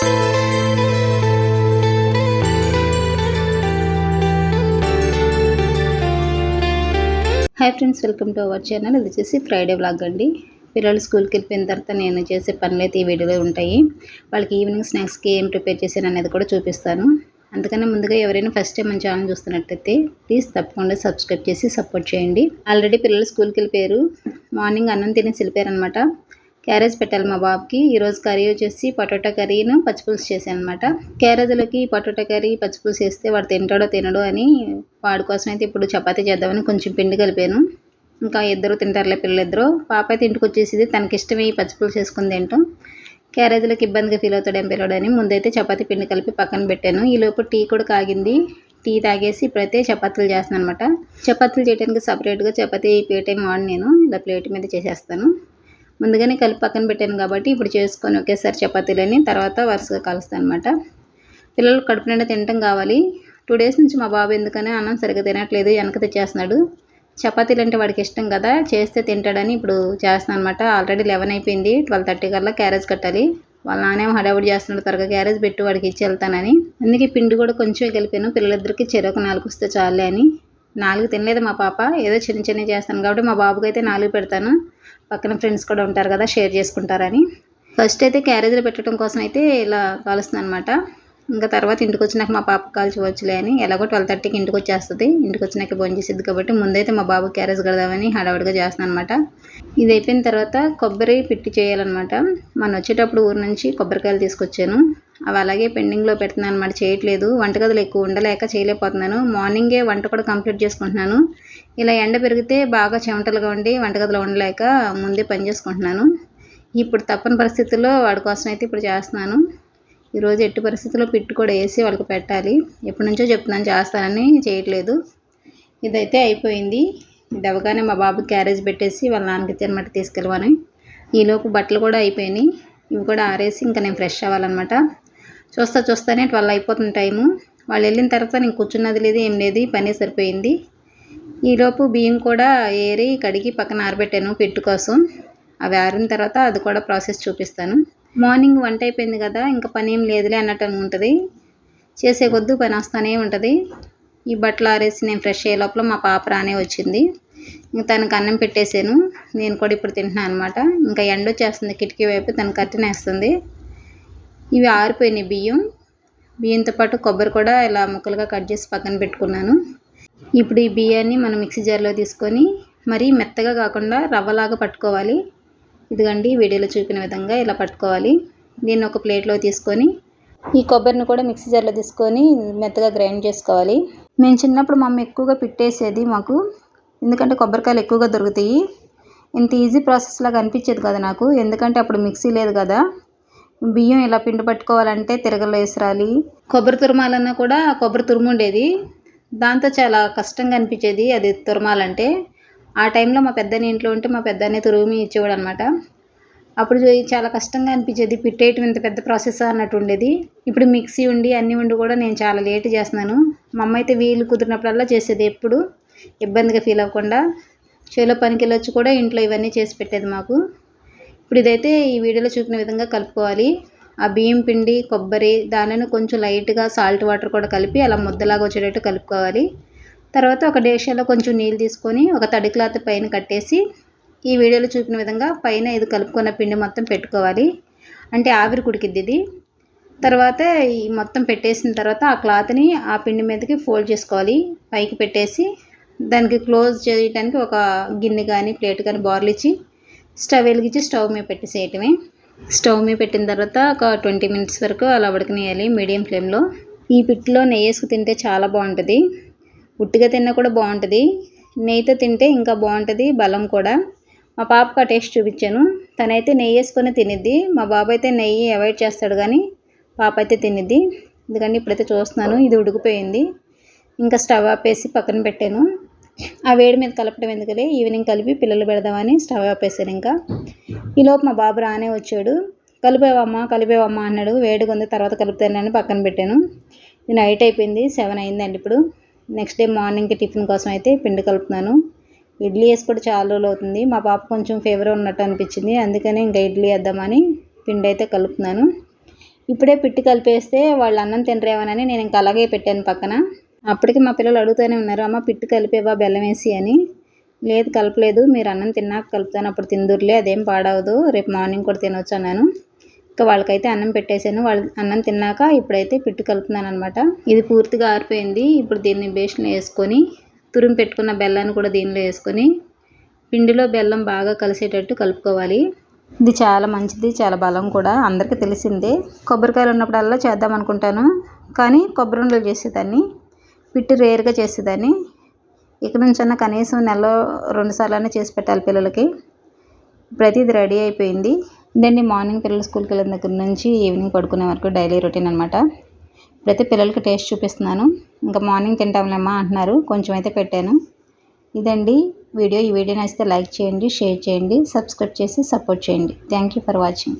Hi friends, welcome to our channel. ఇది వచ్చేసి Friday vlog అండి. పిల్లలు స్కూల్కి వెళ్ళిపోయిన తర్వాత నేను చేసే పనులు అయితే ఈ వీడియోలో ఉంటాయి. వాళ్ళకి ఈవినింగ్ స్నాక్స్కి ఏం ప్రిపేర్ చేశాను అనేది కూడా చూపిస్తాను. అందుకనే ముందుగా ఎవరైనా ఫస్ట్ టైం మన ఛానల్ చూస్తున్నట్టయితే ప్లీజ్ తప్పకుండా సబ్స్క్రైబ్ చేసి సపోర్ట్ చేయండి. ఆల్రెడీ పిల్లలు స్కూల్కి వెళ్ళిపోయారు. మార్నింగ్ అన్నం తినేసి వెళ్ళిపోయారు అనమాట. క్యారేజ్ పెట్టాలి మా బాబుకి. ఈరోజు కర్రీ వచ్చేసి పొటాటో కర్రీను పచ్చిపులుసు చేశాను అనమాట. క్యారేజ్లోకి పొటాటో కర్రీ పచ్చిపులుసు వేస్తే వాడు తింటాడో తినడో అని వాడి కోసం అయితే ఇప్పుడు చపాతీ చేద్దామని కొంచెం పిండి కలిపాను. ఇంకా ఇద్దరు తింటారులే పిల్లలిద్దరు. పాప అయితే ఇంటికి వచ్చేసింది. తనకి ఇష్టమే ఈ పచ్చిపులుసు వేసుకుని తింటాం. క్యారేజ్లోకి ఇబ్బందిగా ఫీల్ అవుతాడేం పిల్లడని ముందైతే చపాతీ పిండి కలిపి పక్కన పెట్టాను. ఈలోపు టీ కూడా కాగింది. టీ తాగేసి ఇప్పుడైతే చపాతీలు చేస్తున్నాను అనమాట. చపాతీలు చేయడానికి సపరేట్గా చపాతీ ప్లేట్ ఏం వాడి నేను ఇలా ప్లేట్ మీద చేసేస్తాను. ముందుగానే కలిపి పక్కన పెట్టాను కాబట్టి ఇప్పుడు చేసుకొని ఒకేసారి చపాతీలని తర్వాత వరుసగా కలుస్తాను అనమాట. పిల్లలు కడుపు నిండా తినటం కావాలి. 2 days నుంచి మా బాబు ఎందుకని అన్నం సరిగ్గా తినట్లేదు, వెనక తెచ్చేస్తున్నాడు. చపాతీలు అంటే వాడికి ఇష్టం కదా, చేస్తే తింటాడని ఇప్పుడు చేస్తున్నాను అనమాట. ఆల్రెడీ 11 అయిపోయింది. 12:30 కల్లా క్యారేజ్ కట్టాలి. వాళ్ళ నానేమో హడావుడి చేస్తున్నాడు, త్వరగా క్యారేజ్ పెట్టి వాడికి ఇచ్చి వెళ్తానని. అందుకే పిండి కూడా కొంచెం కలిపాను. పిల్లలిద్దరికి చెరొక 4 వస్తే చాలే అని. 4 తినలేదు మా పాప. ఏదో చిన్న చిన్నవి చేస్తాను కాబట్టి మా బాబుకి అయితే 4 పెడతాను. పక్కన ఫ్రెండ్స్ కూడా ఉంటారు కదా, షేర్ చేసుకుంటారని. ఫస్ట్ అయితే క్యారేజ్లో పెట్టడం కోసం అయితే ఇలా కాలుస్తున్నాను అనమాట. ఇంకా తర్వాత ఇంటికి వచ్చినాక మా పాప కాల్చివచ్చులే అని. ఎలాగో 12:30కి ఇంటికి వచ్చేస్తుంది. ఇంటికి వచ్చినాక భోజనం చేసిద్ది కాబట్టి ముందైతే మా బాబు క్యారేజ్ కడదామని హడావుడిగా చేస్తున్నాను అనమాట. ఇది అయిపోయిన తర్వాత కొబ్బరి పిట్టి చేయాలన్నమాట. మనం వచ్చేటప్పుడు ఊరు నుంచి కొబ్బరికాయలు తీసుకొచ్చాను. అవి అలాగే పెండింగ్లో పెడుతున్నాను అనమాట. చేయట్లేదు. వంటగదులు ఎక్కువ ఉండలేక చేయలేకపోతున్నాను. మార్నింగే వంట కూడా కంప్లీట్ చేసుకుంటున్నాను. ఇలా ఎండ పెరిగితే బాగా చెమటలుగా ఉండి వంటగదిలో ఉండలేక ముందే పని చేసుకుంటున్నాను. ఇప్పుడు తప్పని పరిస్థితుల్లో వాడి కోసం అయితే ఇప్పుడు చేస్తున్నాను. ఈరోజు ఎట్టి పరిస్థితుల్లో పిట్టు కూడా వేసి వాళ్ళకి పెట్టాలి. ఎప్పటి నుంచో చెప్తున్నాను చేస్తానని, చేయట్లేదు. ఇదైతే అయిపోయింది. ఇది అవగానే మా బాబు క్యారేజ్ పెట్టేసి వాళ్ళ నాన్నకి తినమాట తీసుకెళ్ళమని. ఈలోపు బట్టలు కూడా అయిపోయినాయి. ఇవి కూడా ఆరేసి ఇంకా నేను ఫ్రెష్ అవ్వాలన్నమాట. చూస్తానే 12 అయిపోతుంది టైము. వాళ్ళు వెళ్ళిన తర్వాత నేను కూర్చున్నది లేదు, ఏం లేదు, పని సరిపోయింది. ఈలోపు బియ్యం కూడా ఏరి కడిగి పక్కన ఆరబెట్టాను పిట్టు కోసం. అవి ఆరిన తర్వాత అది కూడా ప్రాసెస్ చూపిస్తాను. మార్నింగ్ వంట అయిపోయింది కదా, ఇంకా పని ఏం లేదులే అన్నట్టు ఉంటుంది. చేసే కొద్దు పని వస్తూనే ఉంటుంది. ఈ బట్టలు ఆరేసి నేను ఫ్రెష్ అయ్యే లోపల మా పాప రానే వచ్చింది. ఇంకా తనకు అన్నం పెట్టేశాను. నేను కూడా ఇప్పుడు తింటున్నాను అనమాట. ఇంకా ఎండ వచ్చేస్తుంది కిటికీ వైపు, తను కట్టినేస్తుంది. ఇవి ఆరిపోయినాయి బియ్యంతో పాటు కొబ్బరి కూడా ఇలా ముక్కలుగా కట్ చేసి పక్కన పెట్టుకున్నాను. ఇప్పుడు ఈ బియ్యాన్ని మనం మిక్సీ జార్లో తీసుకొని మరీ మెత్తగా కాకుండా రవ్వలాగా పట్టుకోవాలి. ఇదిగండి వీడియోలో చూపిన విధంగా ఇలా పట్టుకోవాలి. దీన్ని ఒక ప్లేట్లో తీసుకొని ఈ కొబ్బరిని కూడా మిక్సీ జార్లో తీసుకొని మెత్తగా గ్రైండ్ చేసుకోవాలి. మేము చిన్నప్పుడు మా అమ్మ ఎక్కువగా పిట్టేసేది మాకు, ఎందుకంటే కొబ్బరికాయలు ఎక్కువగా దొరుకుతాయి. ఇంత ఈజీ ప్రాసెస్ లాగా అనిపించేది కదా నాకు, ఎందుకంటే అప్పుడు మిక్సీ లేదు కదా. బియ్యం ఇలా పిండి పట్టుకోవాలంటే తిరగలో వేసరాలి. కొబ్బరి తురమాలన్నా కూడా కొబ్బరి తురుము ఉండేది, దాంతో చాలా కష్టంగా అనిపించేది అది తురమాలంటే. ఆ టైంలో మా పెద్దని ఇంట్లో ఉంటే మా పెద్దనే తురుమి ఇచ్చేవాడు అనమాట. అప్పుడు చాలా కష్టంగా అనిపించేది. పిట్టేయటం ఇంత పెద్ద ప్రాసెస్ అన్నట్టు ఉండేది. ఇప్పుడు మిక్సీ ఉండి అన్నీ ఉండి కూడా నేను చాలా లేట్ చేస్తున్నాను. మా అమ్మ అయితే వీలు కుదిరినప్పుడల్లా చేసేది, ఎప్పుడు ఇబ్బందిగా ఫీల్ అవ్వకుండా. చేలో పనికి వెళ్ళొచ్చి కూడా ఇంట్లో ఇవన్నీ చేసి పెట్టేది మాకు. ఇప్పుడు ఇదైతే ఈ వీడియోలో చూపిన విధంగా కలుపుకోవాలి. ఆ బియ్యం పిండి కొబ్బరి దానిని కొంచెం లైట్గా సాల్ట్ వాటర్ కూడా కలిపి అలా ముద్దలాగా వచ్చేటట్టు కలుపుకోవాలి. తర్వాత ఒక డేషాలో కొంచెం నీళ్ళు తీసుకొని ఒక తడి క్లాత్ పైన కట్టేసి ఈ వీడియోలో చూపిన విధంగా పైన ఇది కలుపుకున్న పిండి మొత్తం పెట్టుకోవాలి. అంటే ఆవిరి కుడికిద్ది ఇది. తర్వాత ఈ మొత్తం పెట్టేసిన తర్వాత ఆ క్లాత్ని ఆ పిండి మీదకి ఫోల్డ్ చేసుకోవాలి. పైకి పెట్టేసి దానికి క్లోజ్ చేయడానికి ఒక గిన్నె కానీ ప్లేట్ కానీ బార్లు ఇచ్చి స్టవ్ వెలిగించి స్టవ్ మీద పెట్టేసేయటమే. స్టవ్ మీద పెట్టిన తర్వాత ఒక 20 minutes వరకు అలా ఉడకనియాలి మీడియం ఫ్లేమ్లో. ఈ పిట్లో నెయ్యి వేసుకు తింటే చాలా బాగుంటుంది. ఉట్టిగా తిన్నా కూడా బాగుంటుంది, నెయ్యితో తింటే ఇంకా బాగుంటుంది, బలం కూడా. మా పాపకు ఆ టేస్ట్ చూపించాను. తనైతే నెయ్యి వేసుకొని తినిద్ది. మా బాబు అయితే నెయ్యి అవాయిడ్ చేస్తాడు కానీ పాప అయితే తినిద్ది. ఎందుకంటే ఇప్పుడైతే చూస్తున్నాను ఇది ఉడికిపోయింది. ఇంకా స్టవ్ ఆపేసి పక్కన పెట్టాను. ఆ వేడి మీద కలపడం ఎందుకలే, ఈవినింగ్ కలిపి పిల్లలు పెడదామని స్టవ్ ఆపేసాను. ఇంకా ఈలోపు మా బాబు రానే వచ్చాడు. కలిపేవమ్మా అన్నాడు. వేడిగా ఉంది తర్వాత కలుపుతానని పక్కన పెట్టాను. ఇది నైట్ అయిపోయింది, 7 అయిందండి ఇప్పుడు. నెక్స్ట్ డే మార్నింగ్కి టిఫిన్ కోసం అయితే పిండి కలుపుతున్నాను. ఇడ్లీ వేసి కూడా చాలా రోజులు అవుతుంది. మా పాప కొంచెం ఫీవర్ ఉన్నట్టు అనిపించింది, అందుకని ఇంకా ఇడ్లీ వేద్దామని పిండి అయితే కలుపుతున్నాను. ఇప్పుడే పిట్టి కలిపేస్తే వాళ్ళు అన్నం తినరేమోనని నేను ఇంకా అలాగే పెట్టాను పక్కన. అప్పటికి మా పిల్లలు అడుగుతూనే ఉన్నారు, అమ్మ పిట్టి కలిపేవా బెల్లం వేసి అని. లేదు కలపలేదు, మీరు అన్నం తిన్నాక కలుపుతాను, అప్పుడు తిందురులే, అదేం పాడవదు, రేపు మార్నింగ్ కూడా తినొచ్చు అన్నాను. ఇంకా వాళ్ళకైతే అన్నం పెట్టేశాను. వాళ్ళు అన్నం తిన్నాక ఇప్పుడైతే పిట్టి కలుపుతున్నాను అనమాట. ఇది పూర్తిగా ఆరిపోయింది. ఇప్పుడు దీన్ని బేషన్లో వేసుకొని తురిమి పెట్టుకున్న బెల్లాన్ని కూడా దీనిలో వేసుకొని పిండిలో బెల్లం బాగా కలిసేటట్టు కలుపుకోవాలి. ఇది చాలా మంచిది, చాలా బలం కూడా, అందరికీ తెలిసిందే. కొబ్బరికాయలు ఉన్నప్పుడల్లా చేద్దాం అనుకుంటాను, కానీ కొబ్బరి ఉండలు చేసేదాన్ని, పిట్టి రేర్గా చేసేదాన్ని. ఇక నుంచన్నా కనీసం నెలలో 2 సార్లైనా చేసి పెట్టాలి పిల్లలకి. ఇప్పుడైతే ఇది రెడీ అయిపోయింది. ఇదండి మార్నింగ్ పిల్లలు స్కూల్కి వెళ్ళిన దగ్గర నుంచి ఈవినింగ్ పడుకునే వరకు డైలీ రొటీన్ అనమాట. ఇప్పుడైతే పిల్లలకి టేస్ట్ చూపిస్తున్నాను. ఇంకా మార్నింగ్ తింటాంలేమ్మా అంటున్నారు, కొంచెం అయితే పెట్టాను. ఇదండి వీడియో. ఈ వీడియో నచ్చితే లైక్ చేయండి, షేర్ చేయండి, సబ్స్క్రైబ్ చేసి సపోర్ట్ చేయండి. Thank you for watching.